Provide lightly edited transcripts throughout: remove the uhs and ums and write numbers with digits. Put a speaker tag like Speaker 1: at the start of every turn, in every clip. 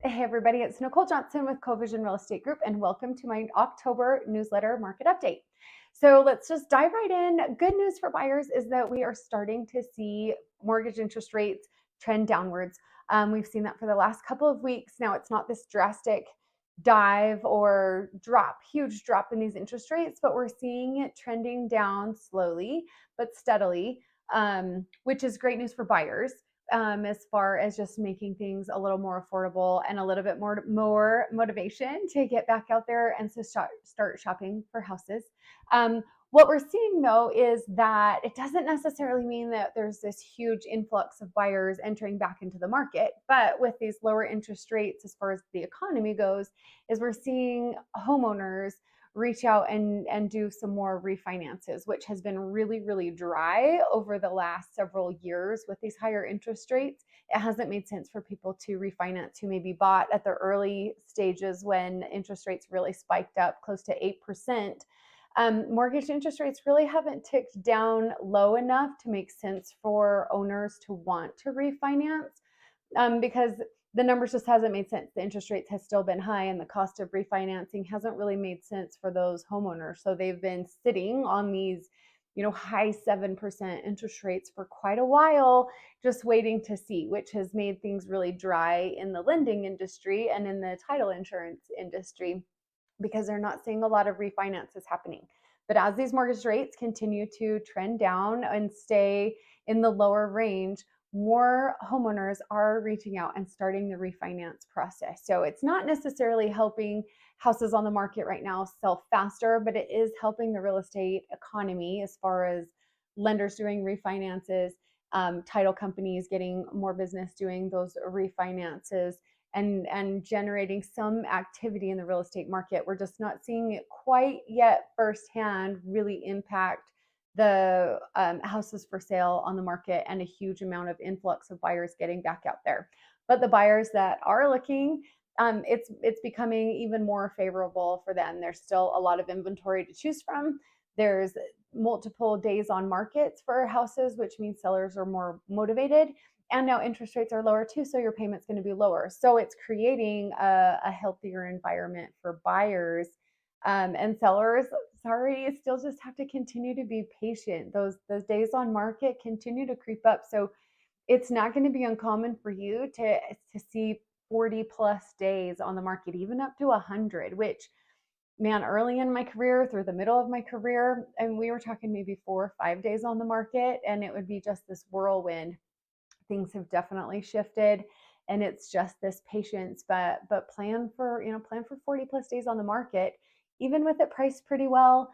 Speaker 1: Hey everybody, it's Nicole Johnson with CoVision Real Estate Group, and welcome to my October newsletter market update. So let's just dive right in. Good news for buyers is that we are starting to see mortgage interest rates trend downwards. We've seen that for the last couple of weeks. Now it's not this drastic dive or huge drop in these interest rates, but we're seeing it trending down slowly but steadily, which is great news for buyers. As far as just making things a little more affordable and a little bit more motivation to get back out there and to start shopping for houses. What we're seeing though is that it doesn't necessarily mean that there's this huge influx of buyers entering back into the market, but with these lower interest rates as far as the economy goes, is we're seeing homeowners reach out and do some more refinances, which has been really, really dry over the last several years with these higher interest rates. It hasn't made sense for people to refinance who maybe bought at the early stages when interest rates really spiked up close to 8%. Mortgage interest rates really haven't ticked down low enough to make sense for owners to want to refinance, because the numbers just hasn't made sense. The interest rates has still been high and the cost of refinancing hasn't really made sense for those homeowners. So they've been sitting on these, high 7% interest rates for quite a while, just waiting to see, which has made things really dry in the lending industry and in the title insurance industry because they're not seeing a lot of refinances happening. But as these mortgage rates continue to trend down and stay in the lower range, more homeowners are reaching out and starting the refinance process. So it's not necessarily helping houses on the market right now sell faster, but it is helping the real estate economy as far as lenders doing refinances, title companies getting more business doing those refinances, and generating some activity in the real estate market. We're just not seeing it quite yet firsthand really impact the houses for sale on the market and a huge amount of influx of buyers getting back out there. But the buyers that are looking, it's becoming even more favorable for them. There's still a lot of inventory to choose from. There's multiple days on markets for houses, which means sellers are more motivated. And now interest rates are lower too, so your payment's going to be lower. So it's creating a healthier environment for buyers, and sellers. Sorry, you still just have to continue to be patient. Those days on market continue to creep up. So it's not going to be uncommon for you to see 40 plus days on the market, even up to 100, which, man, early in my career, through the middle of my career, and we were talking maybe 4 or 5 days on the market, and it would be just this whirlwind. Things have definitely shifted, and it's just this patience, but plan for 40 plus days on the market. Even with it priced pretty well,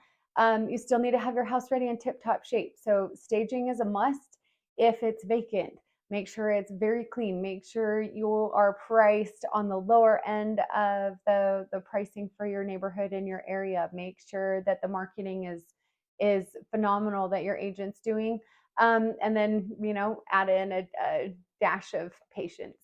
Speaker 1: you still need to have your house ready in tip-top shape. So staging is a must. If it's vacant, make sure it's very clean. Make sure you are priced on the lower end of the pricing for your neighborhood in your area. Make sure that the marketing is phenomenal that your agent's doing. And then, add in a dash of patience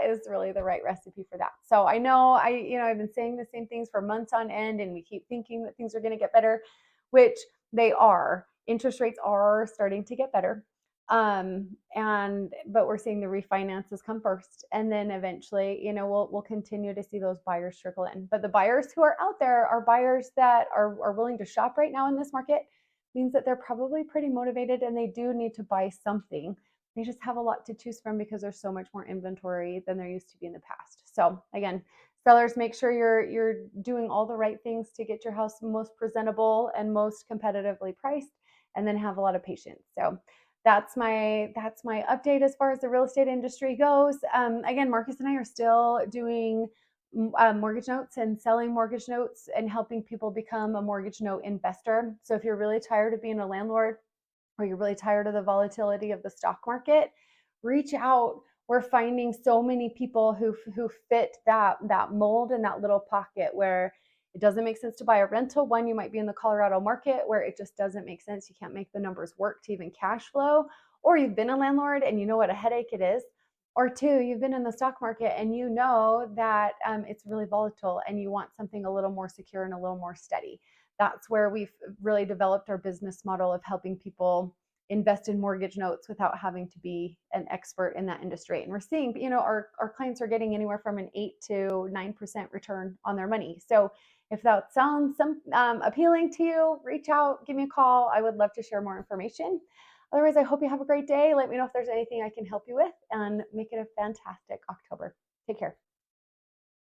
Speaker 1: is really the right recipe for that. So I know I've been saying the same things for months on end, and we keep thinking that things are going to get better, which they are. Interest rates are starting to get better. But we're seeing the refinances come first, and then eventually, we'll continue to see those buyers trickle in. But the buyers who are out there are buyers that are willing to shop right now in this market. Means that they're probably pretty motivated and they do need to buy something. They just have a lot to choose from because there's so much more inventory than there used to be in the past. So again, sellers, make sure you're doing all the right things to get your house most presentable and most competitively priced, and then have a lot of patience. So that's my update as far as the real estate industry goes. Again, Marcus and I are still doing mortgage notes and selling mortgage notes and helping people become a mortgage note investor. So if you're really tired of being a landlord, or you're really tired of the volatility of the stock market, reach out. We're finding so many people who fit that mold in that little pocket where it doesn't make sense to buy a rental. One, you might be in the Colorado market where it just doesn't make sense. You can't make the numbers work to even cash flow, or you've been a landlord and you know what a headache it is. Or two, you've been in the stock market and you know that it's really volatile and you want something a little more secure and a little more steady. That's where we've really developed our business model of helping people invest in mortgage notes without having to be an expert in that industry. And we're seeing, our clients are getting anywhere from an 8 to 9% return on their money. So if that sounds appealing to you, reach out, give me a call. I would love to share more information. Otherwise, I hope you have a great day. Let me know if there's anything I can help you with, and make it a fantastic October. Take care.